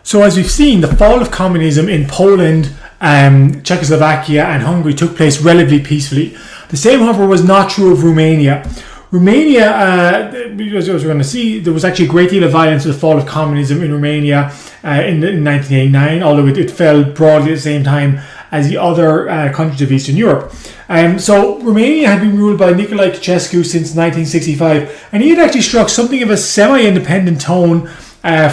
So as we've seen, the fall of communism in Poland, Czechoslovakia and Hungary took place relatively peacefully. The same, however, was not true of Romania. Romania, as we're going to see, there was actually a great deal of violence with the fall of communism in Romania in 1989, although it fell broadly at the same time as the other countries of Eastern Europe. So Romania had been ruled by Nicolae Ceausescu since 1965, and he had actually struck something of a semi-independent tone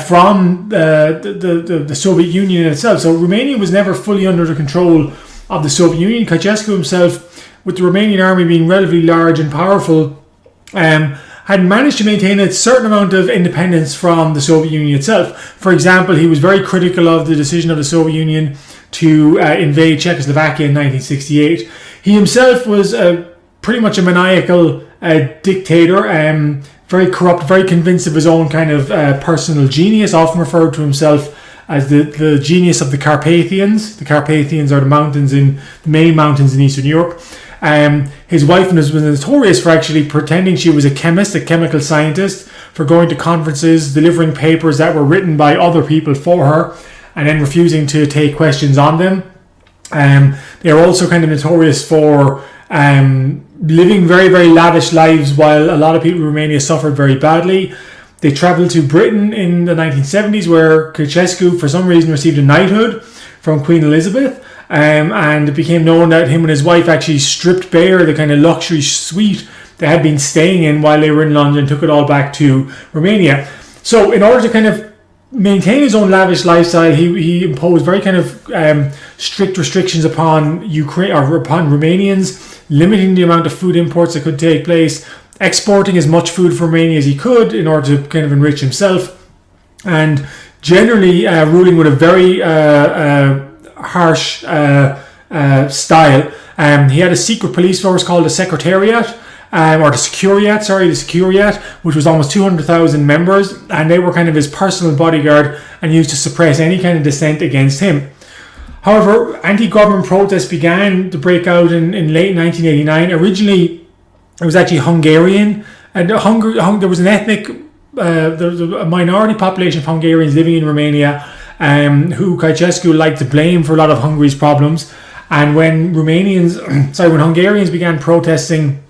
from the Soviet Union itself. So Romania was never fully under the control of the Soviet Union. Ceausescu himself, with the Romanian army being relatively large and powerful, had managed to maintain a certain amount of independence from the Soviet Union itself. For example, he was very critical of the decision of the Soviet Union to invade Czechoslovakia in 1968. He himself was pretty much a maniacal dictator, very corrupt, very convinced of his own kind of personal genius, often referred to himself as the genius of the Carpathians. The Carpathians are the main mountains in Eastern Europe. His wife was notorious for actually pretending she was a chemist, a chemical scientist, for going to conferences, delivering papers that were written by other people for her, and then refusing to take questions on them. They are also kind of notorious for living very, very lavish lives, while a lot of people in Romania suffered very badly. They travelled to Britain in the 1970s, where Ceausescu, for some reason, received a knighthood from Queen Elizabeth. And it became known that him and his wife actually stripped bare the kind of luxury suite they had been staying in while they were in London and took it all back to Romania. So in order to kind of maintain his own lavish lifestyle, he imposed very kind of strict restrictions upon Ukraine or upon Romanians, limiting the amount of food imports that could take place, exporting as much food from Romania as he could in order to kind of enrich himself, and generally ruling with a very harsh style. He had a secret police force called the Secretariat, the Securiat, which was almost 200,000 members, and they were kind of his personal bodyguard and used to suppress any kind of dissent against him. However, anti-government protests began to break out in late 1989. Originally, it was actually Hungarian, and there was an ethnic, there was a minority population of Hungarians living in Romania, who Ceausescu liked to blame for a lot of Hungary's problems. And when Hungarians began protesting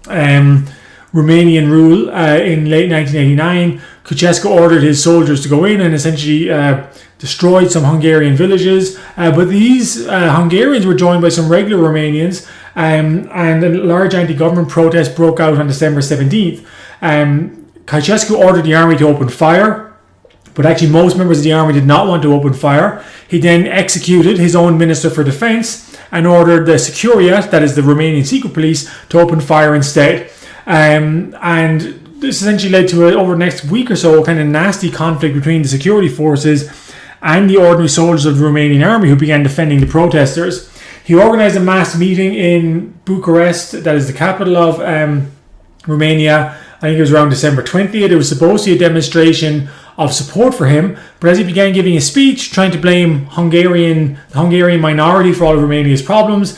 Romanian rule in late 1989, Ceausescu ordered his soldiers to go in and essentially destroyed some Hungarian villages. But these Hungarians were joined by some regular Romanians, and a large anti-government protest broke out on December 17th. Ceausescu ordered the army to open fire, but actually most members of the army did not want to open fire. He then executed his own Minister for Defence and ordered the Securiat, that is the Romanian secret police, to open fire instead. And this essentially led to, over the next week or so, a kind of nasty conflict between the security forces and the ordinary soldiers of the Romanian army, who began defending the protesters. He organised a mass meeting in Bucharest, that is the capital of Romania. I think it was around December 20th. It was supposed to be a demonstration of support for him, but as he began giving a speech trying to blame the Hungarian minority for all of Romania's problems,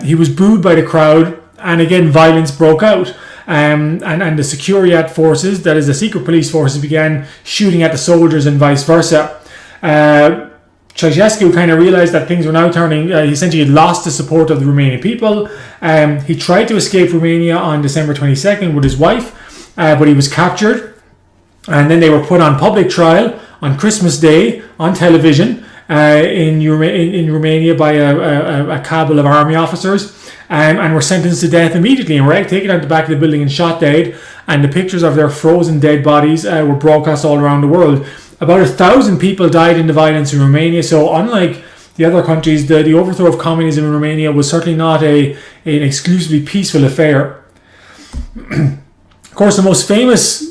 he was booed by the crowd, and again violence broke out. And the Securiat forces, that is the secret police forces, began shooting at the soldiers and vice versa. Ceausescu kind of realised that things were now turning. He essentially had lost the support of the Romanian people. He tried to escape Romania on December 22nd with his wife, but he was captured. And then they were put on public trial on Christmas Day on television in Romania by a cabal of army officers, and were sentenced to death immediately, and were taken out the back of the building and shot dead. And the pictures of their frozen dead bodies were broadcast all around the world. About 1,000 people died in the violence in Romania. So unlike the other countries, the overthrow of communism in Romania was certainly not an exclusively peaceful affair. Of course, the most famous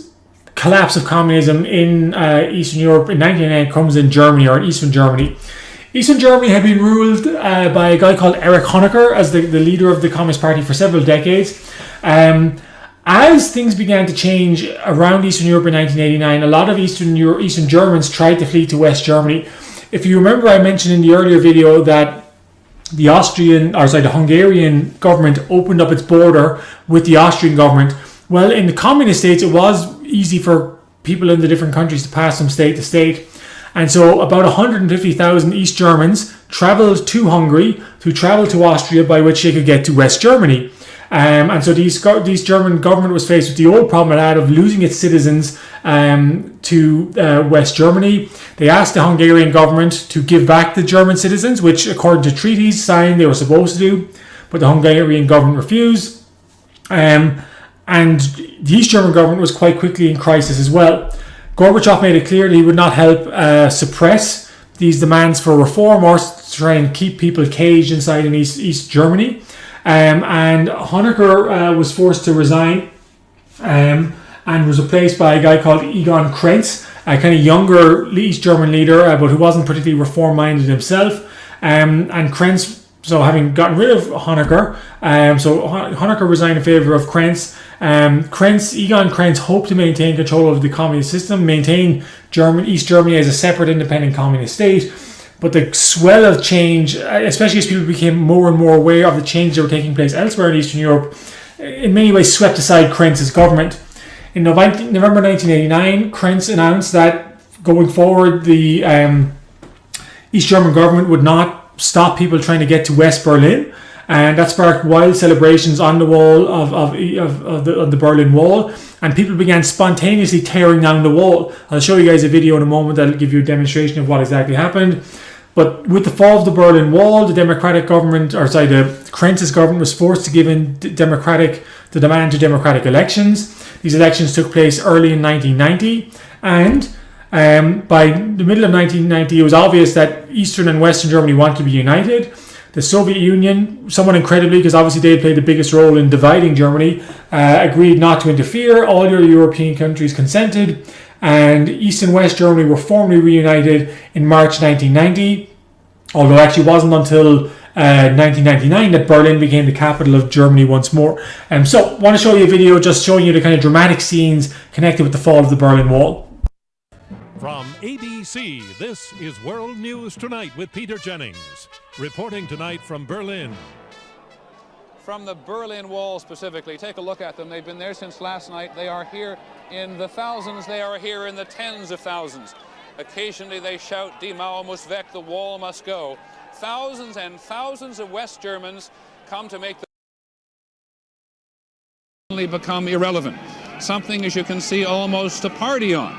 collapse of communism in Eastern Europe in 1989 comes in Germany, or in Eastern Germany. Eastern Germany had been ruled by a guy called Erich Honecker as the leader of the Communist Party for several decades. As things began to change around Eastern Europe in 1989, a lot of Eastern Germans tried to flee to West Germany. If you remember, I mentioned in the earlier video that the Hungarian government opened up its border with the Austrian government. Well, in the communist states, it was easy for people in the different countries to pass from state to state. And so about 150,000 East Germans travelled to Hungary to travel to Austria, by which they could get to West Germany. And so these German government was faced with the old problem it had of losing its citizens to West Germany. They asked the Hungarian government to give back the German citizens, which according to treaties signed they were supposed to do, but the Hungarian government refused. And the East German government was quite quickly in crisis as well. Gorbachev made it clear that he would not help suppress these demands for reform or try and keep people caged inside in East Germany. And Honecker was forced to resign and was replaced by a guy called Egon Krenz, a kind of younger East German leader, but who wasn't particularly reform-minded himself. And Krenz, so having gotten rid of Honecker, so Honecker resigned in favour of Krenz. Egon Krenz hoped to maintain control of the communist system, maintain East Germany as a separate independent communist state. But the swell of change, especially as people became more and more aware of the changes that were taking place elsewhere in Eastern Europe, in many ways swept aside Krenz's government. In November 1989, Krenz announced that going forward, the East German government would not stop people trying to get to West Berlin. And that sparked wild celebrations on the wall of the Berlin Wall, and people began spontaneously tearing down the wall. I'll show you guys a video in a moment that'll give you a demonstration of what exactly happened. But with the fall of the Berlin Wall, the Krenz's government was forced to give in the demand to democratic elections. These elections took place early in 1990, and by the middle of 1990, it was obvious that Eastern and Western Germany wanted to be united. The Soviet Union, somewhat incredibly, because obviously they played the biggest role in dividing Germany, agreed not to interfere. All your European countries consented, and East and West Germany were formally reunited in March 1990, although it actually wasn't until 1999 that Berlin became the capital of Germany once more. So I want to show you a video just showing you the kind of dramatic scenes connected with the fall of the Berlin Wall. From ABC, this is World News Tonight with Peter Jennings. Reporting tonight from Berlin. From the Berlin Wall specifically, take a look at them. They've been there since last night. They are here in the thousands. They are here in the tens of thousands. Occasionally they shout, Die Mauer muss weg, the wall must go. Thousands and thousands of West Germans come to make the become irrelevant. Something, as you can see, almost to party on.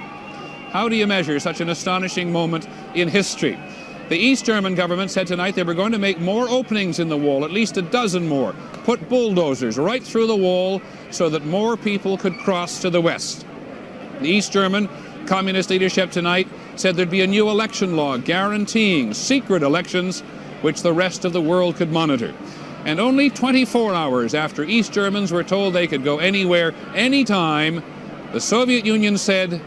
How do you measure such an astonishing moment in history? The East German government said tonight they were going to make more openings in the wall, at least a dozen more, put bulldozers right through the wall so that more people could cross to the west. The East German communist leadership tonight said there'd be a new election law guaranteeing secret elections which the rest of the world could monitor. And only 24 hours after East Germans were told they could go anywhere, anytime, the Soviet Union said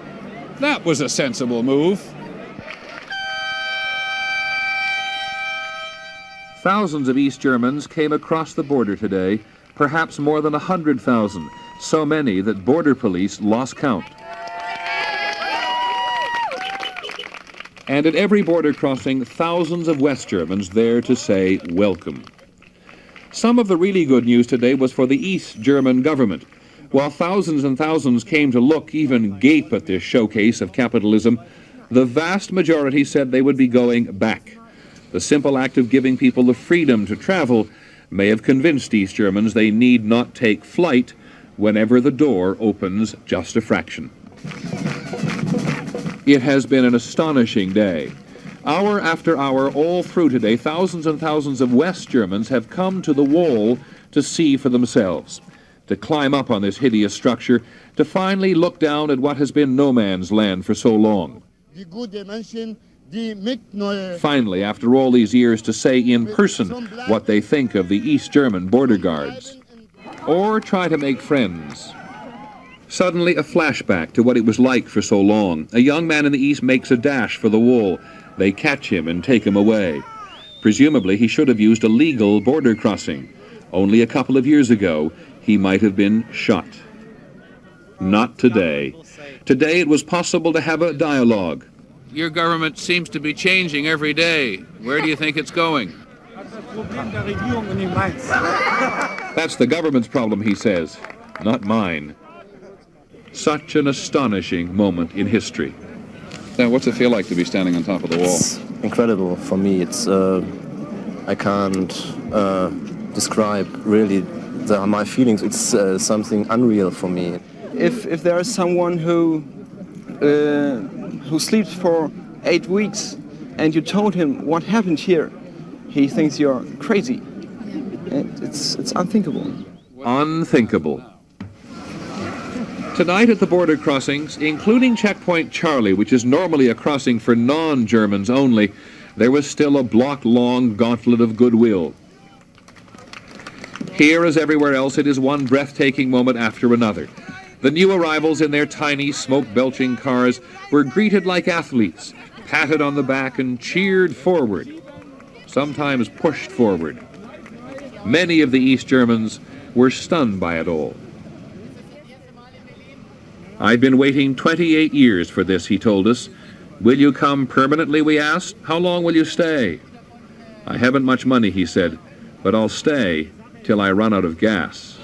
that was a sensible move. Thousands of East Germans came across the border today, perhaps more than 100,000, so many that border police lost count. And at every border crossing, thousands of West Germans there to say welcome. Some of the really good news today was for the East German government. While thousands and thousands came to look, even gape at this showcase of capitalism, the vast majority said they would be going back. The simple act of giving people the freedom to travel may have convinced East Germans they need not take flight whenever the door opens just a fraction. It has been an astonishing day. Hour after hour, all through today, thousands and thousands of West Germans have come to the wall to see for themselves, to climb up on this hideous structure, to finally look down at what has been no man's land for so long. Finally, after all these years, to say in person what they think of the East German border guards. Or try to make friends. Suddenly, a flashback to what it was like for so long. A young man in the East makes a dash for the wall. They catch him and take him away. Presumably, he should have used a legal border crossing. Only a couple of years ago, he might have been shot. Not today. Today, it was possible to have a dialogue. Your government seems to be changing every day. Where do you think it's going? That's the government's problem, he says, not mine. Such an astonishing moment in history. Now, what's it feel like to be standing on top of the wall? It's incredible for me. It's I can't describe really my feelings. It's something unreal for me. If there is someone who sleeps for 8 weeks and you told him what happened here, he thinks you're crazy. It's unthinkable. Unthinkable. Tonight at the border crossings, including Checkpoint Charlie, which is normally a crossing for non-Germans only, there was still a block-long gauntlet of goodwill. Here, as everywhere else, it is one breathtaking moment after another. The new arrivals in their tiny, smoke-belching cars were greeted like athletes, patted on the back and cheered forward, sometimes pushed forward. Many of the East Germans were stunned by it all. "I've been waiting 28 years for this," he told us. "Will you come permanently?" we asked. "How long will you stay?" "I haven't much money," he said, "but I'll stay till I run out of gas."